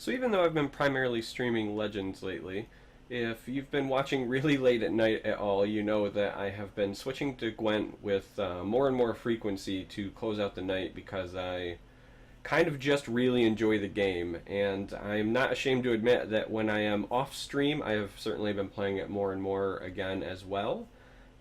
So even though I've been primarily streaming Legends lately, if you've been watching really late at night at all, you know that I have been switching to Gwent with more and more frequency to close out the night because I kind of just really enjoy the game, and I'm not ashamed to admit that when I am off stream, I have certainly been playing it more and more again as well.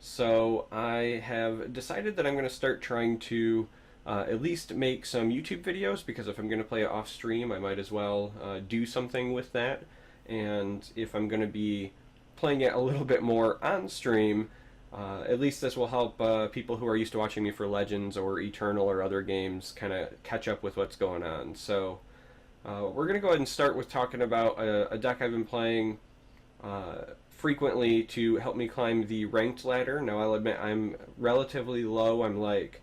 So I have decided that I'm going to start trying to at least make some YouTube videos, because if I'm going to play it off stream, I might as well do something with that. And if I'm going to be playing it a little bit more on stream, at least this will help people who are used to watching me for Legends or Eternal or other games kind of catch up with what's going on. So we're going to go ahead and start with talking about a deck I've been playing frequently to help me climb the ranked ladder. Now, I'll admit I'm relatively low. I'm like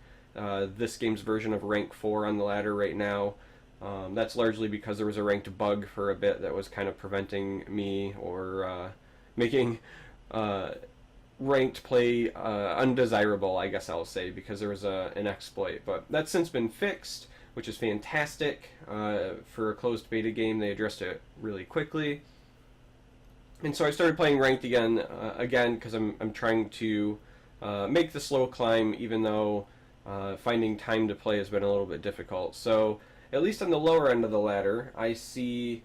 this game's version of rank 4 on the ladder right now. That's largely because there was a ranked bug for a bit that was kind of preventing me or making ranked play undesirable, I guess I'll say, because there was an exploit. But that's since been fixed, which is fantastic. For a closed beta game, they addressed it really quickly. And so I started playing ranked again because I'm trying to make the slow climb, even though finding time to play has been a little bit difficult. So at least on the lower end of the ladder, I see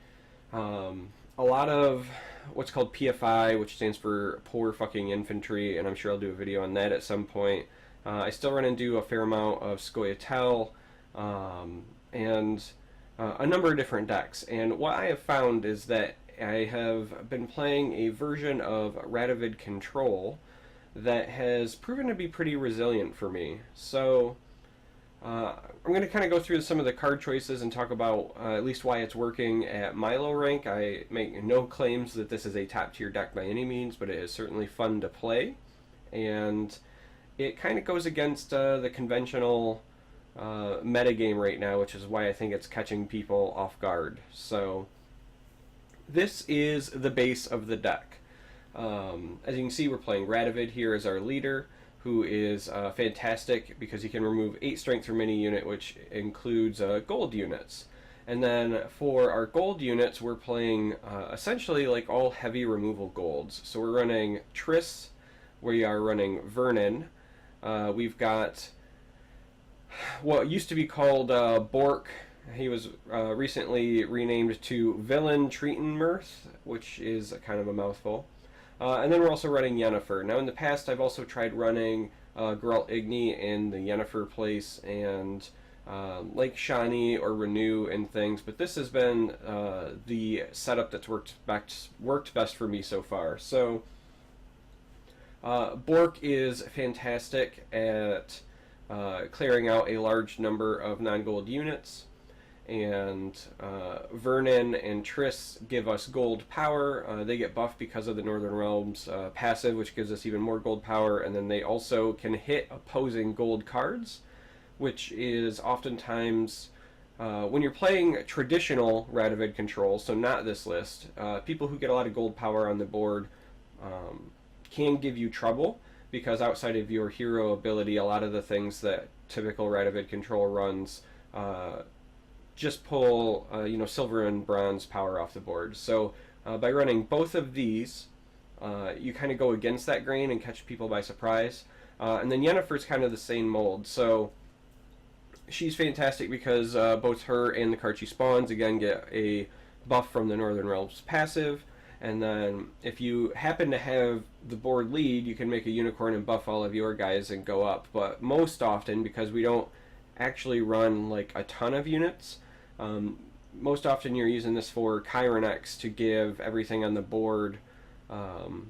a lot of what's called PFI, which stands for Poor Fucking Infantry, and I'm sure I'll do a video on that at some point. I still run and do a fair amount of Scoia'tael, and a number of different decks. And what I have found is that I have been playing a version of Radovid Control that has proven to be pretty resilient for me. So I'm going to kind of go through some of the card choices and talk about at least why it's working at my low rank. I make no claims that this is a top tier deck by any means, but it is certainly fun to play, and it kind of goes against the conventional metagame right now, which is why I think it's catching people off guard. So this is the base of the deck. As you can see, we're playing Radovid here as our leader, who is fantastic because he can remove 8 strength from any unit, which includes gold units. And then for our gold units, we're playing essentially like all heavy removal golds. So we're running Triss, we are running Vernon, we've got what used to be called Bork. He was recently renamed to Villain Treatenmirth, which is kind of a mouthful. And then we're also running Yennefer. Now, in the past, I've also tried running Geralt Igni in the Yennefer place, and like Shani or Renew and things, but this has been the setup that's worked best for me so far. So Bork is fantastic at clearing out a large number of non-gold units, and Vernon and Triss give us gold power. They get buffed because of the Northern Realms passive, which gives us even more gold power, and then they also can hit opposing gold cards, which is oftentimes when you're playing traditional Radovid Control, so not this list, people who get a lot of gold power on the board can give you trouble, because outside of your hero ability, a lot of the things that typical Radovid Control runs just pull silver and bronze power off the board. So by running both of these, you kind of go against that grain and catch people by surprise. And then Yennefer's kind of the same mold. So she's fantastic because both her and the card she spawns, again, get a buff from the Northern Realms passive. And then if you happen to have the board lead, you can make a unicorn and buff all of your guys and go up. But most often, because we don't actually run like a ton of units, most often you're using this for Chiron X to give everything on the board an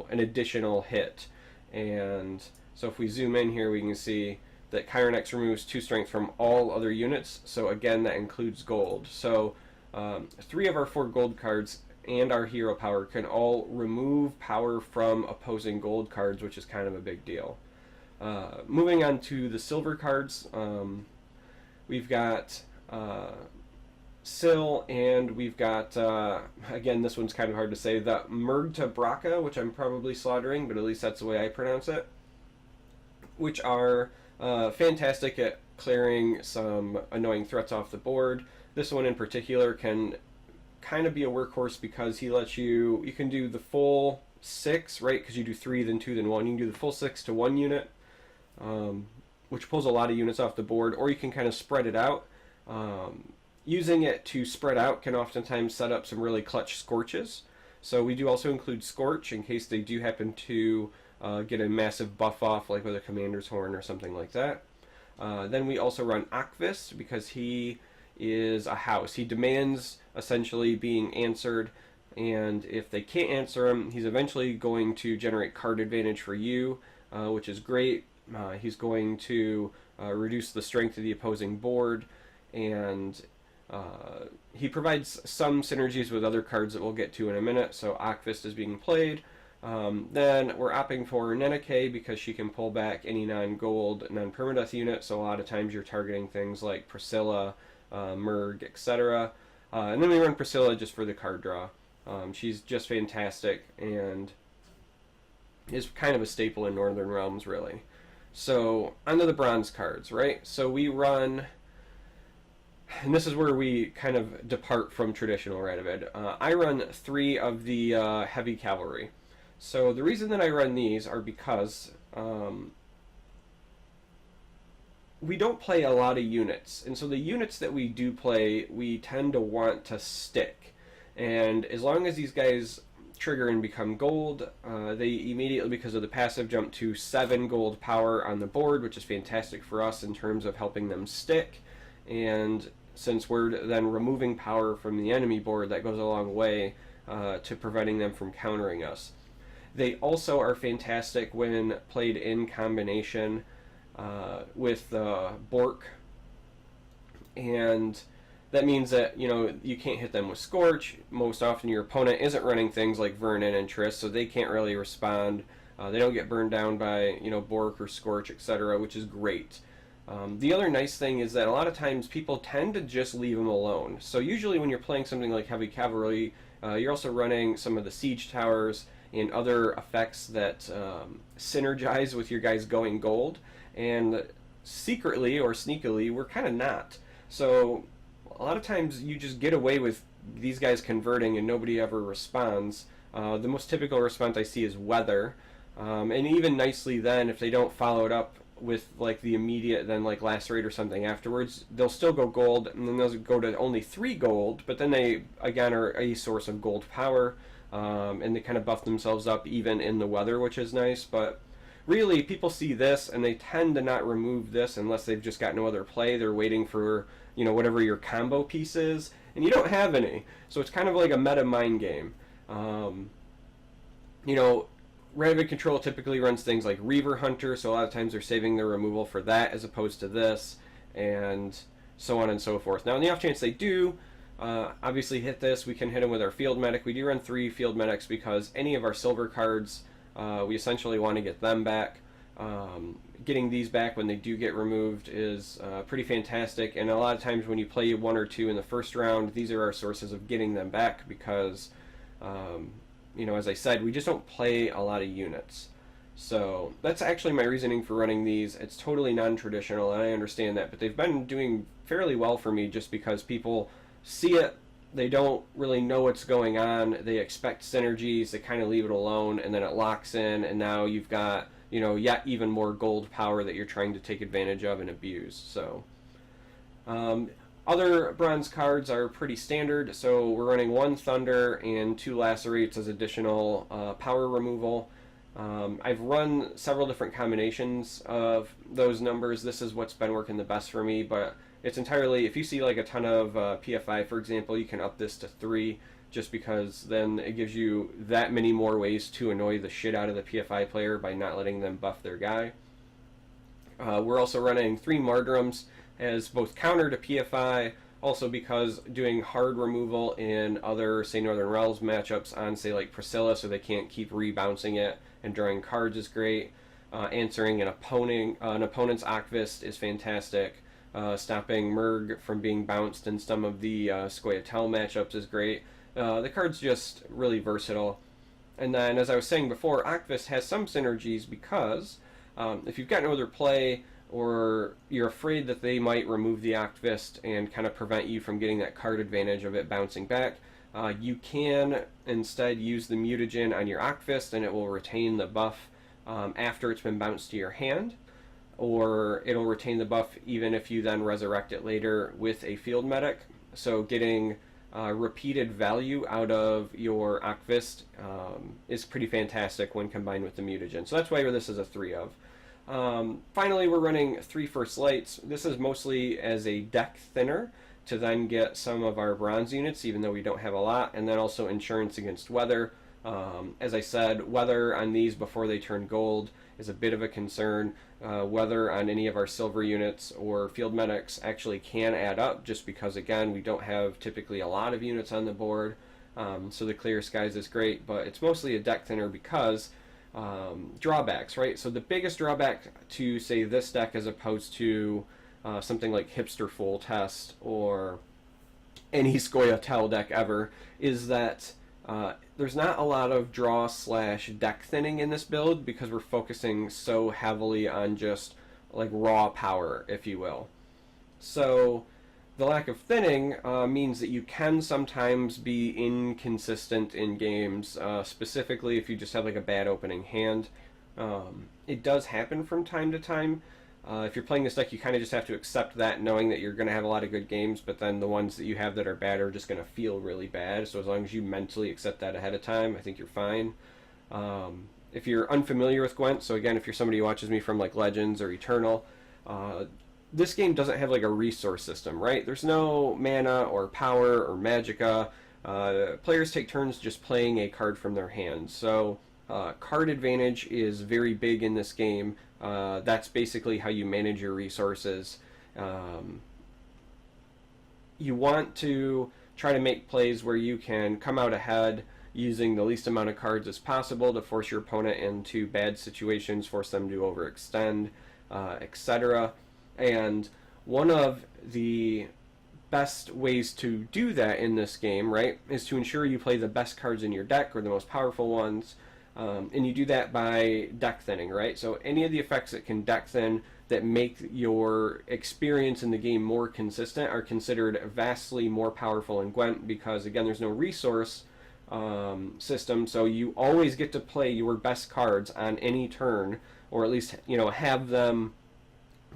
additional hit. And so if we zoom in here, we can see that Chiron X removes 2 strength from all other units, so again that includes gold. So 3 of our 4 gold cards and our hero power can all remove power from opposing gold cards, which is kind of a big deal. Moving on to the silver cards, we've got Syl, and we've got, again, this one's kind of hard to say, the Murgta Braca, which I'm probably slaughtering, but at least that's the way I pronounce it, which are fantastic at clearing some annoying threats off the board. This one in particular can kind of be a workhorse because he lets you can do the full 6, right? Because you do 3, then 2, then 1. You can do the full 6 to 1 unit, which pulls a lot of units off the board, or you can kind of spread it out. Using it to spread out can oftentimes set up some really clutch scorches. So we do also include Scorch in case they do happen to get a massive buff off, like with a Commander's Horn or something like that. Then we also run Akvist because he is a house. He demands essentially being answered, and if they can't answer him, he's eventually going to generate card advantage for you, which is great. He's going to reduce the strength of the opposing board, and he provides some synergies with other cards that we'll get to in a minute, so Akvist is being played. Then we're opting for Neneke because she can pull back any non-gold, non-permadeath unit, so a lot of times you're targeting things like Priscilla, Murg, etc. And then we run Priscilla just for the card draw. She's just fantastic and is kind of a staple in Northern Realms, really. So, onto the bronze cards, right? So we run, and this is where we kind of depart from traditional Radovid. I run 3 of the heavy cavalry. So the reason that I run these are because we don't play a lot of units, and so the units that we do play, we tend to want to stick. And as long as these guys trigger and become gold, they immediately, because of the passive, jump to 7 gold power on the board, which is fantastic for us in terms of helping them stick. And since we're then removing power from the enemy board, that goes a long way to preventing them from countering us. They also are fantastic when played in combination with Bork, and that means that you can't hit them with Scorch. Most often your opponent isn't running things like Vernon and Triss, so they can't really respond. They don't get burned down by Bork or Scorch, etc., which is great. The other nice thing is that a lot of times people tend to just leave them alone. So usually when you're playing something like Heavy Cavalry, you're also running some of the Siege Towers and other effects that synergize with your guys going gold, and secretly or sneakily we're kind of not. So a lot of times you just get away with these guys converting and nobody ever responds. The most typical response I see is Weather, and even nicely then, if they don't follow it up with like the immediate then like Lacerate or something afterwards, they'll still go gold, and then they'll go to only 3 gold, but then they again are a source of gold power. And they kind of buff themselves up even in the weather, which is nice. But really, people see this and they tend to not remove this unless they've just got no other play. They're waiting for whatever your combo piece is, and you don't have any, so it's kind of like a meta mind game. Radovid Control typically runs things like Reaver Hunter, so a lot of times they're saving their removal for that as opposed to this, and so on and so forth. Now, in the off chance they do obviously hit this, we can hit them with our Field Medic. We do run 3 Field Medics because any of our silver cards, we essentially want to get them back. Getting these back when they do get removed is pretty fantastic, and a lot of times when you play 1 or 2 in the first round, these are our sources of getting them back because, as I said, we just don't play a lot of units. So that's actually my reasoning for running these. It's totally non-traditional, and I understand that, but they've been doing fairly well for me just because people see it, they don't really know what's going on, they expect synergies, they kind of leave it alone, and then it locks in, and now you've got yet even more gold power that you're trying to take advantage of and abuse. So other bronze cards are pretty standard, so we're running 1 Thunder and 2 Lacerates as additional power removal. I've run several different combinations of those numbers. This is what's been working the best for me, but it's entirely, if you see like a ton of PFI, for example, you can up this to 3, just because then it gives you that many more ways to annoy the shit out of the PFI player by not letting them buff their guy. We're also running 3 Martyrums as both counter to PFI, also because doing hard removal in other, say, Northern Realms matchups on, say, like Priscilla, so they can't keep rebouncing it and drawing cards is great. Answering an opponent's Akvist is fantastic. Stopping Murg from being bounced in some of the Scoia'tael matchups is great. The card's just really versatile. And then, as I was saying before, Akvist has some synergies because if you've got no other play, or you're afraid that they might remove the Activist and kind of prevent you from getting that card advantage of it bouncing back, you can instead use the mutagen on your Activist and it will retain the buff after it's been bounced to your hand, or it'll retain the buff even if you then resurrect it later with a field medic. So getting repeated value out of your Akvist is pretty fantastic when combined with the mutagen. So that's why this is a 3 of. Finally, we're running 3 First Lights. This is mostly as a deck thinner to then get some of our bronze units, even though we don't have a lot, and then also insurance against weather. As I said, weather on these before they turn gold is a bit of a concern. Weather on any of our silver units or field medics actually can add up, just because, again, we don't have typically a lot of units on the board. So the Clear Skies is great, but it's mostly a deck thinner because drawbacks, right? So the biggest drawback to, say, this deck as opposed to something like Hipster Full Test or any Scoia'tael deck ever is that there's not a lot of draw slash deck thinning in this build because we're focusing so heavily on just like raw power, if you will. So the lack of thinning means that you can sometimes be inconsistent in games, specifically if you just have like a bad opening hand. It does happen from time to time. If you're playing this deck, you kind of just have to accept that, knowing that you're going to have a lot of good games, but then the ones that you have that are bad are just going to feel really bad. So as long as you mentally accept that ahead of time, I think you're fine. If you're unfamiliar with Gwent, so again, if you're somebody who watches me from like Legends or Eternal, this game doesn't have like a resource system, right? There's no mana or power or magicka. Players take turns just playing a card from their hand. So card advantage is very big in this game. That's basically how you manage your resources. You want to try to make plays where you can come out ahead using the least amount of cards as possible to force your opponent into bad situations, force them to overextend, etc. And one of the best ways to do that in this game, right, is to ensure you play the best cards in your deck or the most powerful ones. And you do that by deck thinning, right? So any of the effects that can deck thin that make your experience in the game more consistent are considered vastly more powerful in Gwent because, again, there's no resource system, so you always get to play your best cards on any turn, or at least, you know, have them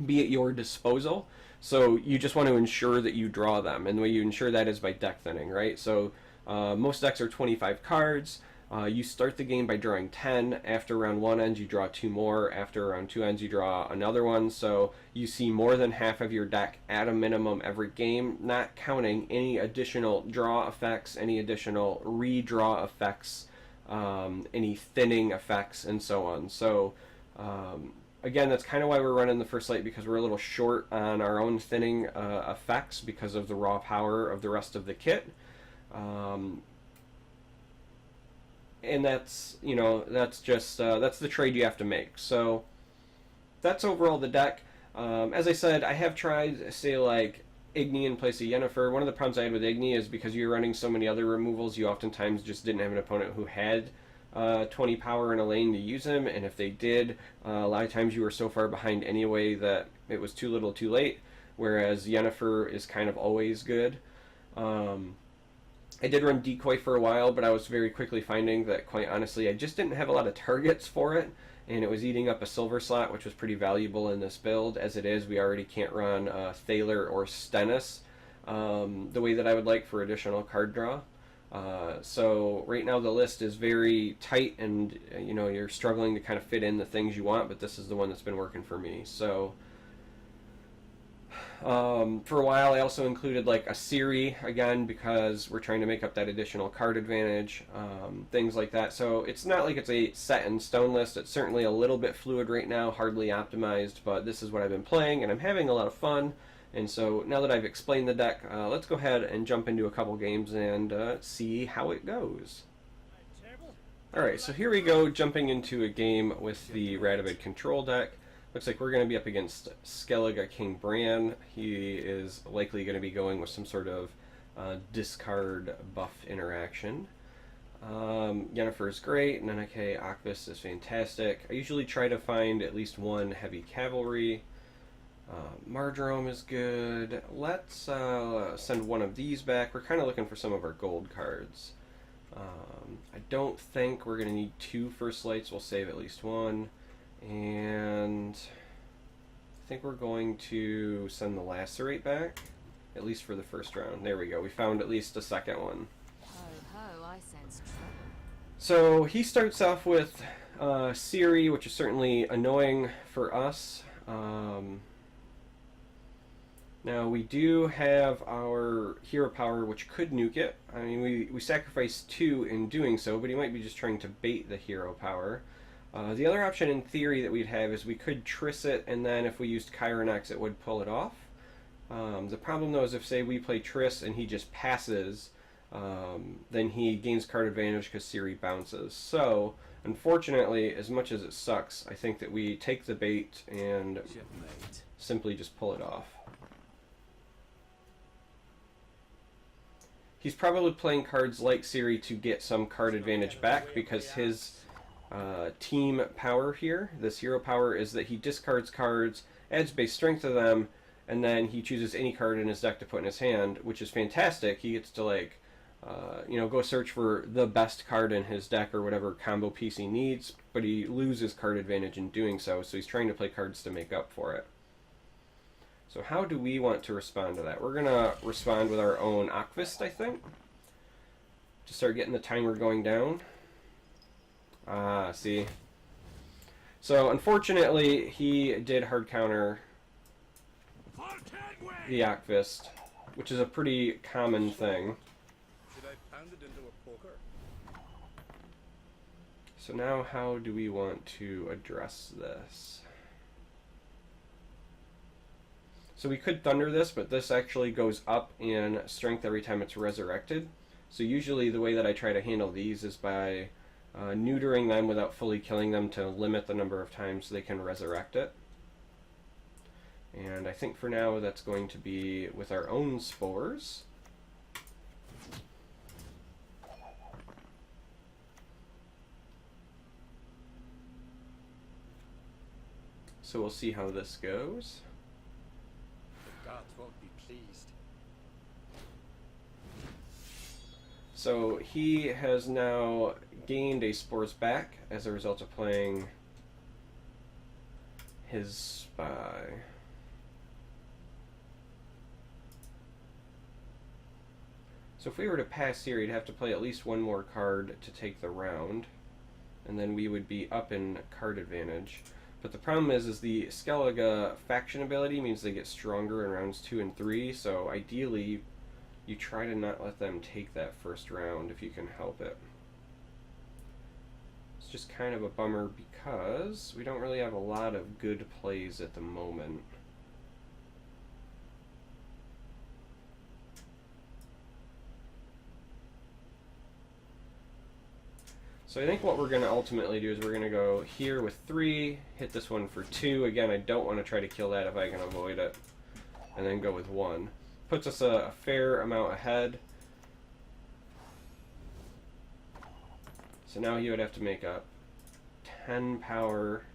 be at your disposal. So you just want to ensure that you draw them, and the way you ensure that is by deck thinning, right? So most decks are 25 cards. You start the game by drawing 10. After round 1 ends, you draw 2 more. After round 2 ends, you draw another one. So you see more than half of your deck at a minimum every game, not counting any additional draw effects, any additional redraw effects, any thinning effects, and so on. So again, that's kind of why we're running the First Light, because we're a little short on our own thinning effects because of the raw power of the rest of the kit. And that's, you know, that's just that's the trade you have to make. So that's overall the deck. As I said, I have tried, say, like Igni in place of Yennefer. One of the problems I had with Igni is because you're running so many other removals, you oftentimes just didn't have an opponent who had 20 power in a lane to use him, and if they did, a lot of times you were so far behind anyway that it was too little too late, whereas Yennefer is kind of always good. I did run Decoy for a while, but I was very quickly finding that, quite honestly, I just didn't have a lot of targets for it, and it was eating up a silver slot, which was pretty valuable in this build. As it is, we already can't run Thaler or Stennis the way that I would like for additional card draw. So right now the list is very tight, and you know, you're struggling to kind of fit in the things you want, but this is the one that's been working for me. So for a while I also included like a Ciri, again, because we're trying to make up that additional card advantage, things like that. So it's not like it's a set in stone list. It's certainly a little bit fluid right now, hardly optimized, but this is what I've been playing and I'm having a lot of fun. And so now that I've explained the deck, let's go ahead and jump into a couple games and see how it goes. Alright, so here we go, jumping into a game with the Radovid control deck. Looks like we're going to be up against Skellige King Bran. He is likely going to be going with some sort of discard buff interaction. Yennefer is great, Nenike Akvis is fantastic. I usually try to find at least one heavy cavalry. Marjoram is good. Let's send one of these back. We're kind of looking for some of our gold cards. I don't think we're going to need 2 first lights. We'll save at least 1. And I think we're going to send the lacerate back, at least for the first round. There we go. We found at least a second one. Ho ho, I sense trouble. So he starts off with Siri, which is certainly annoying for us. Now we do have our hero power, which could nuke it. I mean, we sacrificed 2 in doing so, but he might be just trying to bait the hero power. The other option in theory that we'd have is we could Triss it, and then if we used Chironex, it would pull it off. The problem though is if, say, we play Triss and he just passes, then he gains card advantage because Siri bounces. So, unfortunately, as much as it sucks, I think that we take the bait and simply just pull it off. He's probably playing cards like Siri to get some card advantage back because his team power here, this hero power, is that he discards cards, adds base strength to them, and then he chooses any card in his deck to put in his hand, which is fantastic. He gets to, like, go search for the best card in his deck or whatever combo piece he needs, but he loses card advantage in doing so, so he's trying to play cards to make up for it. So how do we want to respond to that? We're going to respond with our own Akvist, I think, to start getting the timer going down. Ah, see. So unfortunately, he did hard counter the Akvist, which is a pretty common thing. Should I pound it into a poker? So now how do we want to address this? So we could Thunder this, but this actually goes up in strength every time it's resurrected. So usually the way that I try to handle these is by neutering them without fully killing them to limit the number of times they can resurrect it. And I think for now that's going to be with our own spores. So we'll see how this goes. The gods won't be pleased. So he has now gained a spores back as a result of playing his spy. So if we were to pass here, he'd have to play at least one more card to take the round, and then we would be up in card advantage. But the problem is the Skellige faction ability means they get stronger in rounds 2 and 3, so ideally you try to not let them take that first round if you can help it. It's just kind of a bummer because we don't really have a lot of good plays at the moment. So I think what we're going to ultimately do is we're going to go here with 3, hit this one for 2. Again, I don't want to try to kill that if I can avoid it. And then go with 1. Puts us a fair amount ahead. So now he would have to make up 10 power.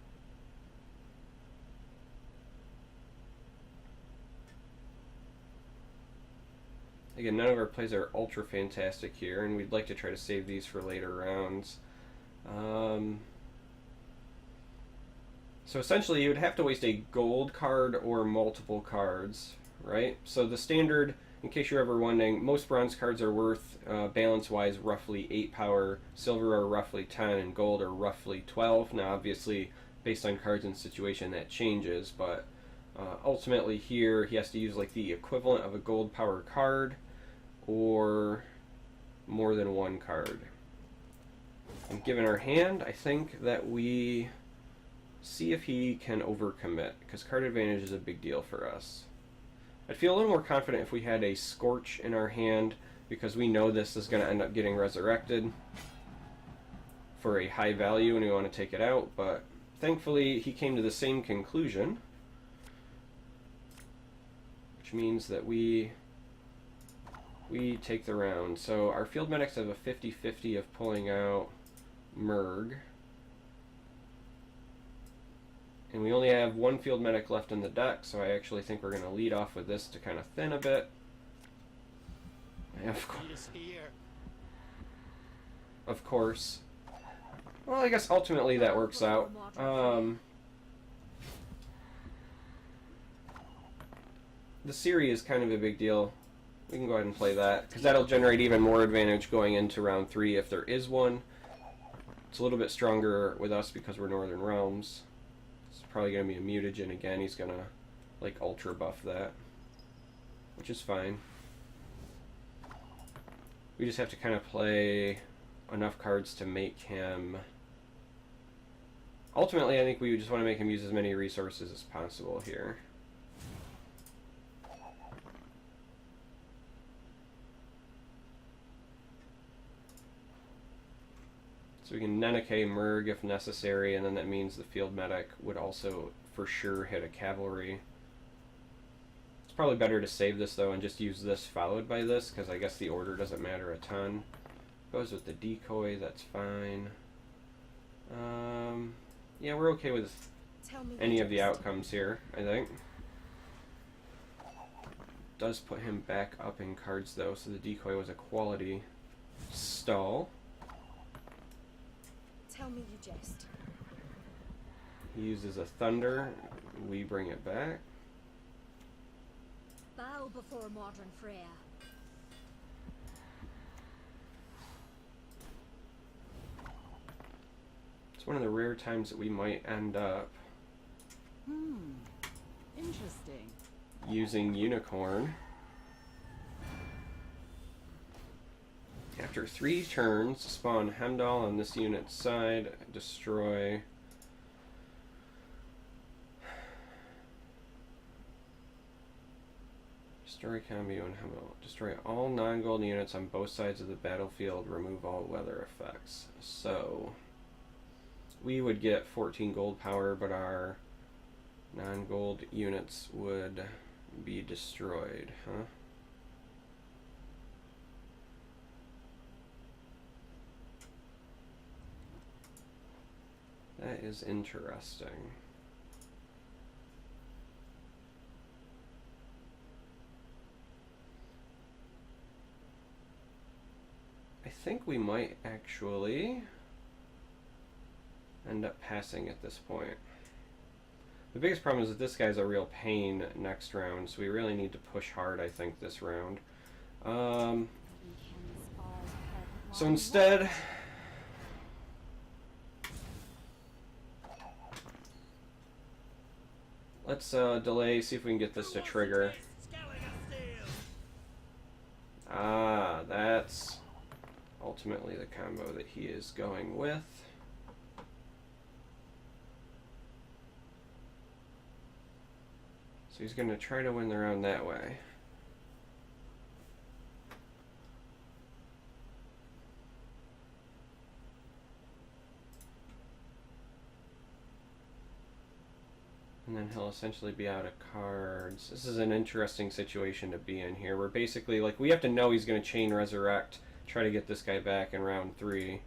Again, none of our plays are ultra fantastic here, and we'd like to try to save these for later rounds. So essentially you would have to waste a gold card or multiple cards, right? So the standard, in case you're ever wondering, most bronze cards are worth, balance-wise, roughly 8 power, silver are roughly 10, and gold are roughly 12. Now obviously, based on cards and situation, that changes, but ultimately here he has to use like the equivalent of a gold power card or more than one card. And given our hand, I think that we see if he can overcommit, because card advantage is a big deal for us. I'd feel a little more confident if we had a Scorch in our hand, because we know this is going to end up getting resurrected for a high value and we want to take it out, but thankfully he came to the same conclusion, which means that we take the round. So our field medics have a 50-50 of pulling out Merg, And we only have one field medic left in the deck, so I actually think we're going to lead off with this to kind of thin a bit. He is here. Of course. Well, I guess ultimately that works out. The Siri is kind of a big deal. We can go ahead and play that, because that'll generate even more advantage going into round 3 if there is one. It's a little bit stronger with us because we're Northern Realms. It's probably going to be a mutagen again. He's going to, like, ultra buff that, which is fine. We just have to kind of play enough cards to make him... Ultimately, I think we just want to make him use as many resources as possible here. So we can Neneke Merg if necessary, and then that means the field medic would also for sure hit a cavalry. It's probably better to save this though and just use this followed by this, because I guess the order doesn't matter a ton. Goes with the decoy, that's fine. Yeah, we're okay with any of the outcomes here, I think. Does put him back up in cards though, so the decoy was a quality stall. Tell me you jest. He uses a thunder, we bring it back. Bow before modern Freya. It's one of the rare times that we might end up Interesting. using Unicorn. After 3 turns, spawn Hemdall on this unit's side, destroy... Destroy Cambio and Hemdall. Destroy all non-gold units on both sides of the battlefield, remove all weather effects. So, we would get 14 gold power, but our non-gold units would be destroyed, huh? That is interesting. I think we might actually end up passing at this point. The biggest problem is that this guy's a real pain next round, so we really need to push hard, I think, this round. So instead... Let's delay, see if we can get this to trigger. Ah, that's ultimately the combo that he is going with. So he's going to try to win the round that way. And then he'll essentially be out of cards. This is an interesting situation to be in here. We're basically, like, we have to know he's going to chain resurrect, try to get this guy back in round 3.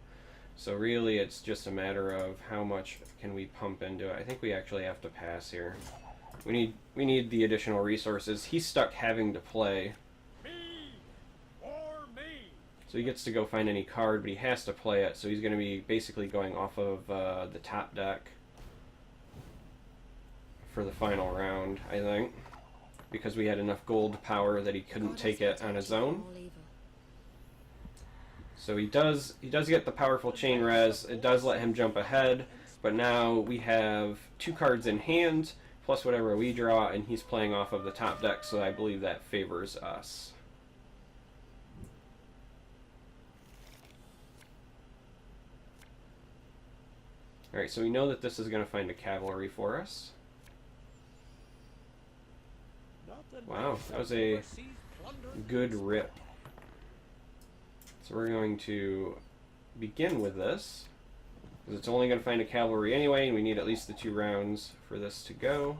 So really it's just a matter of how much can we pump into it. I think we actually have to pass here. We need the additional resources. He's stuck having to play. Me or me. So he gets to go find any card, but he has to play it. So he's going to be basically going off of the top deck for the final round, I think, because we had enough gold power that he couldn't take it on his own. So he does get the powerful chain res. It does let him jump ahead, but now we have 2 cards in hand plus whatever we draw, and he's playing off of the top deck, so I believe that favors us. Alright, so we know that this is going to find a cavalry for us. Wow, that was a good rip. So we're going to begin with this, because it's only going to find a cavalry anyway, and we need at least the 2 rounds for this to go.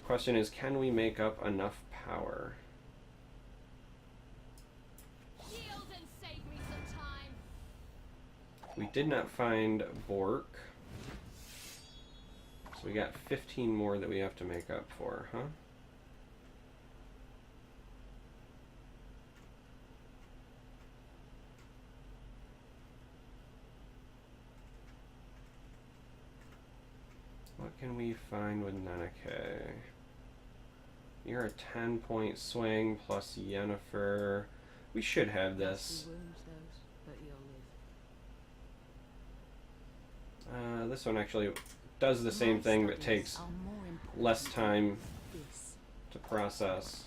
Question is, can we make up enough power? Yield and save me some time. We did not find Bork, so So we got 15 more that we have to make up for, huh? What can we find with Neneke? You're a 10-point swing plus Yennefer. We should have this. This one actually does the same thing, but takes less time to process.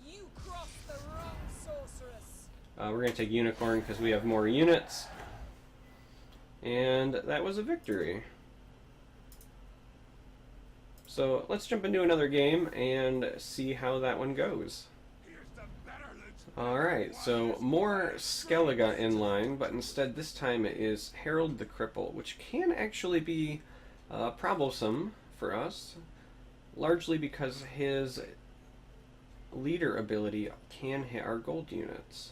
You crossed the wrong sorceress. We're going to take Unicorn because we have more units. And that was a victory. So let's jump into another game and see how that one goes. Alright, so more Skellige in line, but instead this time it is Harold the Cripple, which can actually be troublesome for us, largely because his leader ability can hit our gold units.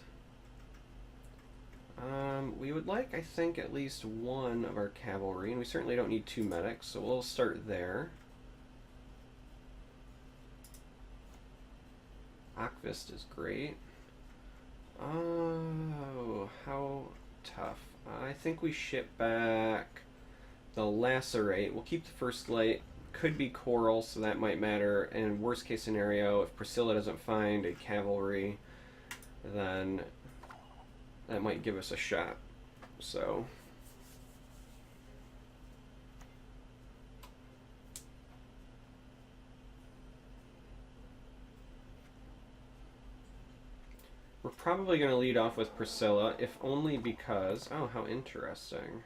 We would like, I think, at least one of our cavalry, and we certainly don't need 2 medics, so we'll start there. Akvist is great. Oh, how tough. I think we ship back the Lacerate. We'll keep the First Light. Could be Coral, so that might matter. And worst case scenario, if Priscilla doesn't find a cavalry, then that might give us a shot. So we're probably going to lead off with Priscilla, if only because... Oh, how interesting.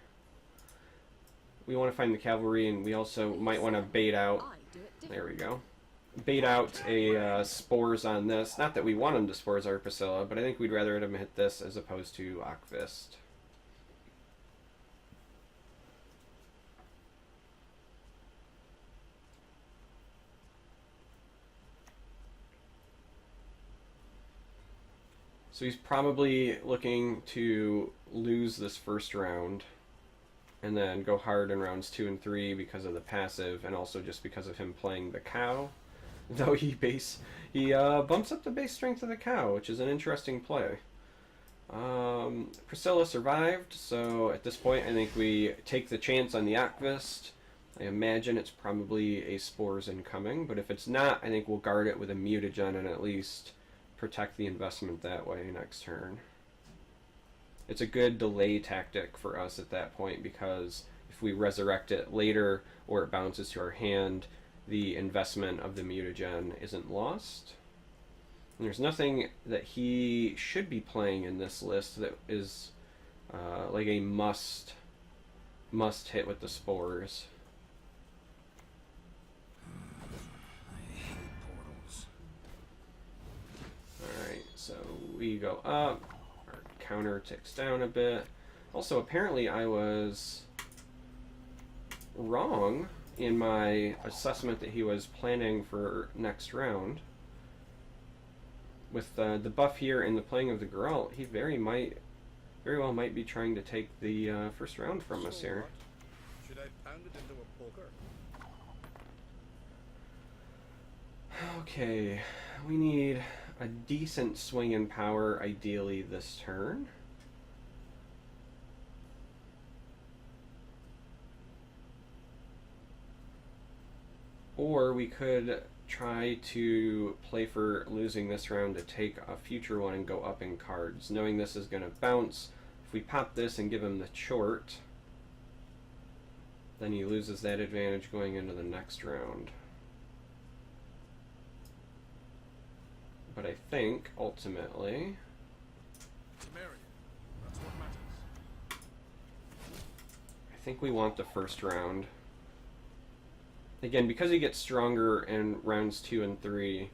We want to find the cavalry, and we also might want to bait out... There we go. Bait out a spores on this. Not that we want him to spores our Priscilla, but I think we'd rather him hit this as opposed to Akvist. So he's probably looking to lose this first round and then go hard in rounds 2 and 3 because of the passive, and also just because of him playing the cow. Though he bumps up the base strength of the cow, which is an interesting play. Priscilla survived, so at this point I think we take the chance on the Akvist. I imagine it's probably a spores incoming, but if it's not, I think we'll guard it with a mutagen and at least protect the investment that way next turn. It's a good delay tactic for us at that point, because if we resurrect it later or it bounces to our hand, the investment of the mutagen isn't lost. And there's nothing that he should be playing in this list that is like a must hit with the spores. I hate portals. Alright, so we go up, our counter ticks down a bit. Also, apparently I was wrong in my assessment that he was planning for next round. With the buff here and the playing of the Geralt, he very well might be trying to take the first round from us here. What? Should I pound it into a poker? Okay, we need a decent swing in power, ideally this turn. Or we could try to play for losing this round to take a future one and go up in cards, knowing this is going to bounce. If we pop this and give him the short, then he loses that advantage going into the next round. But I think, ultimately... That's what matters. I think we want the first round. Again, because he gets stronger in rounds 2 and 3,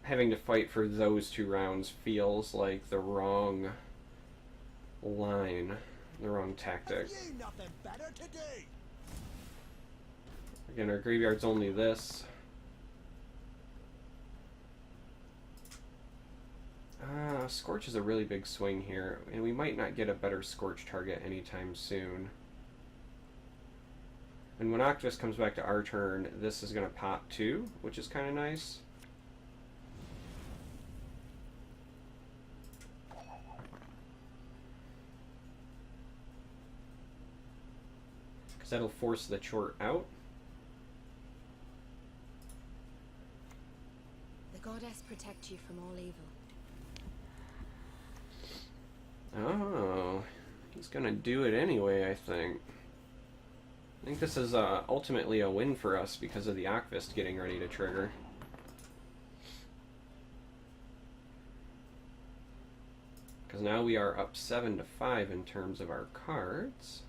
having to fight for those 2 rounds feels like the wrong line, the wrong tactic. Have you nothing better to do? Again, our graveyard's only this. Scorch is a really big swing here, and we might not get a better Scorch target anytime soon. And when Octus comes back to our turn, this is going to pop too, which is kind of nice. Because that'll force the Chort out. The goddess protect you from all evil. Oh, he's going to do it anyway, I think. I think this is ultimately a win for us because of the Akvist getting ready to trigger. Because now we are up 7-5 in terms of our cards.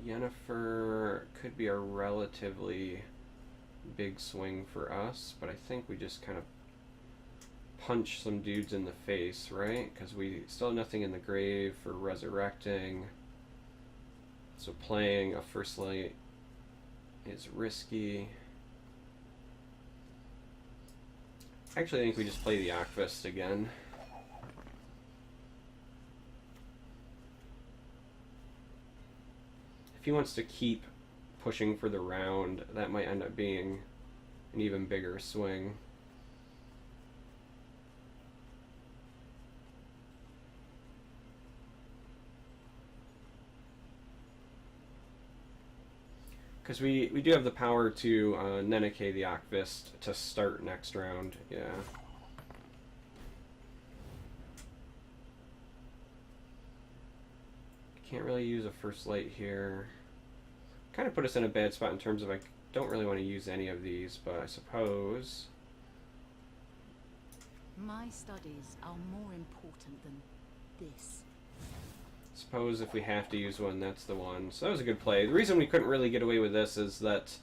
Yennefer could be a relatively big swing for us, but I think we just kind of punch some dudes in the face, right? Because we still have nothing in the grave for resurrecting. So playing a first light is risky. Actually, I think we just play the Akvist again. If he wants to keep pushing for the round, that might end up being an even bigger swing. Because we do have the power to Neneke the Akvist to start next round, yeah. Can't really use a first light here. Kind of put us in a bad spot in terms of I don't really want to use any of these, but I suppose... My studies are more important than this. Suppose if we have to use one, that's the one. So that was a good play. The reason we couldn't really get away with this is that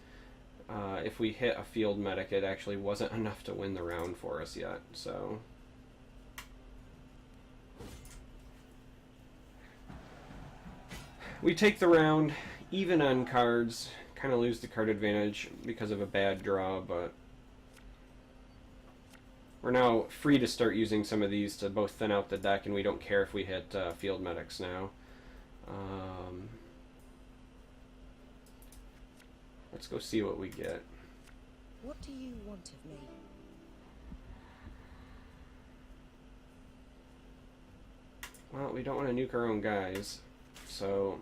if we hit a field medic, it actually wasn't enough to win the round for us yet, so... We take the round, even on cards, kind of lose the card advantage because of a bad draw, but we're now free to start using some of these to both thin out the deck, and we don't care if we hit field medics now. Let's go see what we get. What do you want of me? Well, we don't want to nuke our own guys, so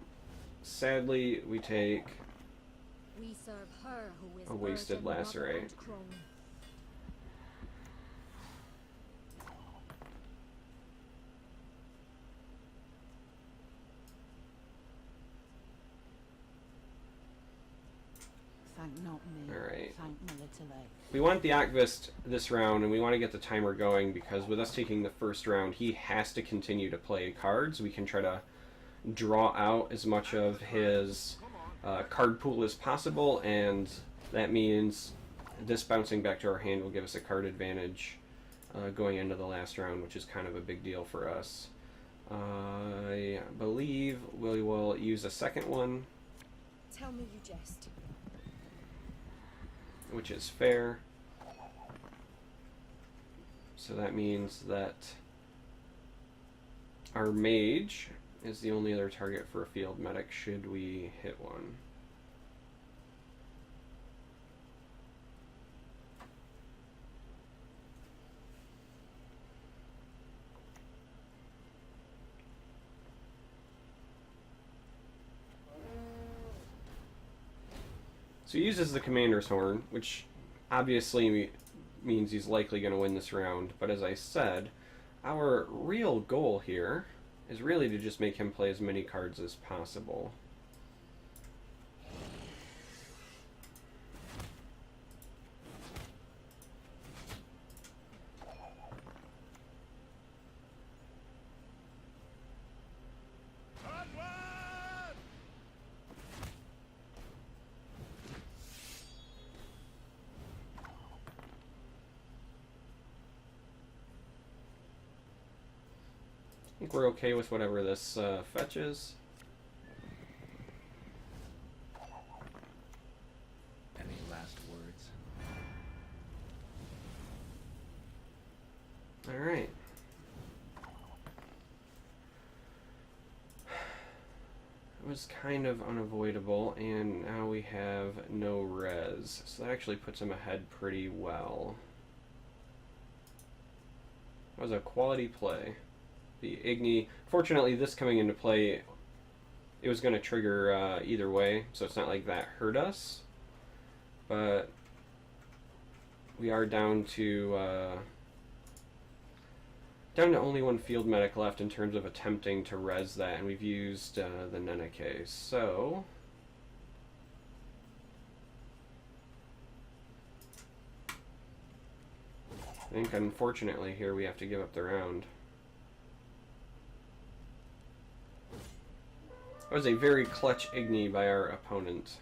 sadly we take We serve her who is a wasted virgin, lacerate. mother and crone. Thank not me. Alright. Thank Military. We want the Akvist this round, and we want to get the timer going because with us taking the first round, he has to continue to play cards. We can try to draw out as much of his card pool as possible, and that means this bouncing back to our hand will give us a card advantage going into the last round, which is kind of a big deal for us. I believe we will use a second one, Tell me you jest. which is fair. So that means that our mage is the only other target for a field medic should we hit one. So he uses the Commander's Horn, which obviously means he's likely going to win this round, but as I said, our real goal here is really to just make him play as many cards as possible. I think we're okay with whatever this fetches. Any last words? was kind of unavoidable, and now we have no res, so that actually puts him ahead pretty well. That was a quality play. The Igni, fortunately this coming into play, it was going to trigger either way, so it's not like that hurt us, but we are down to only one field medic left in terms of attempting to res that, and we've used the Neneke. So I think unfortunately here we have to give up the round. That was a very clutch Igni by our opponent.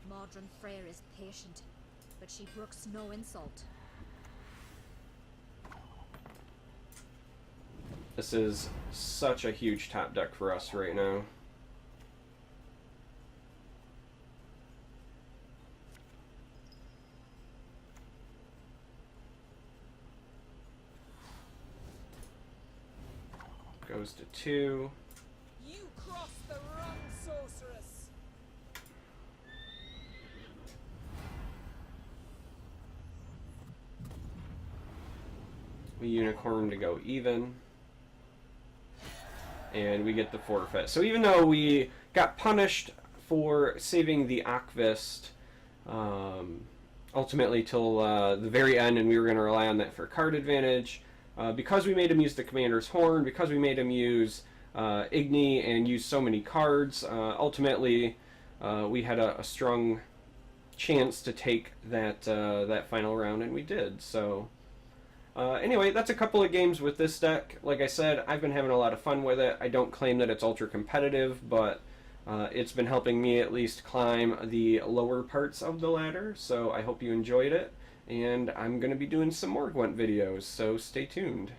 Modron Freyr is patient, but she brooks no insult. This is such a huge top deck for us right now. Goes to 2. You crossed the wrong sorceress. We unicorn to go even. And we get the forfeit. So even though we got punished for saving the Akvist ultimately till the very end, and we were going to rely on that for card advantage, because we made him use the Commander's Horn, because we made him use Igni and use so many cards, ultimately we had a strong chance to take that that final round, and we did. So anyway, that's a couple of games with this deck. Like I said, I've been having a lot of fun with it. I don't claim that it's ultra competitive, but it's been helping me at least climb the lower parts of the ladder, so I hope you enjoyed it. And I'm going to be doing some more Gwent videos, so stay tuned.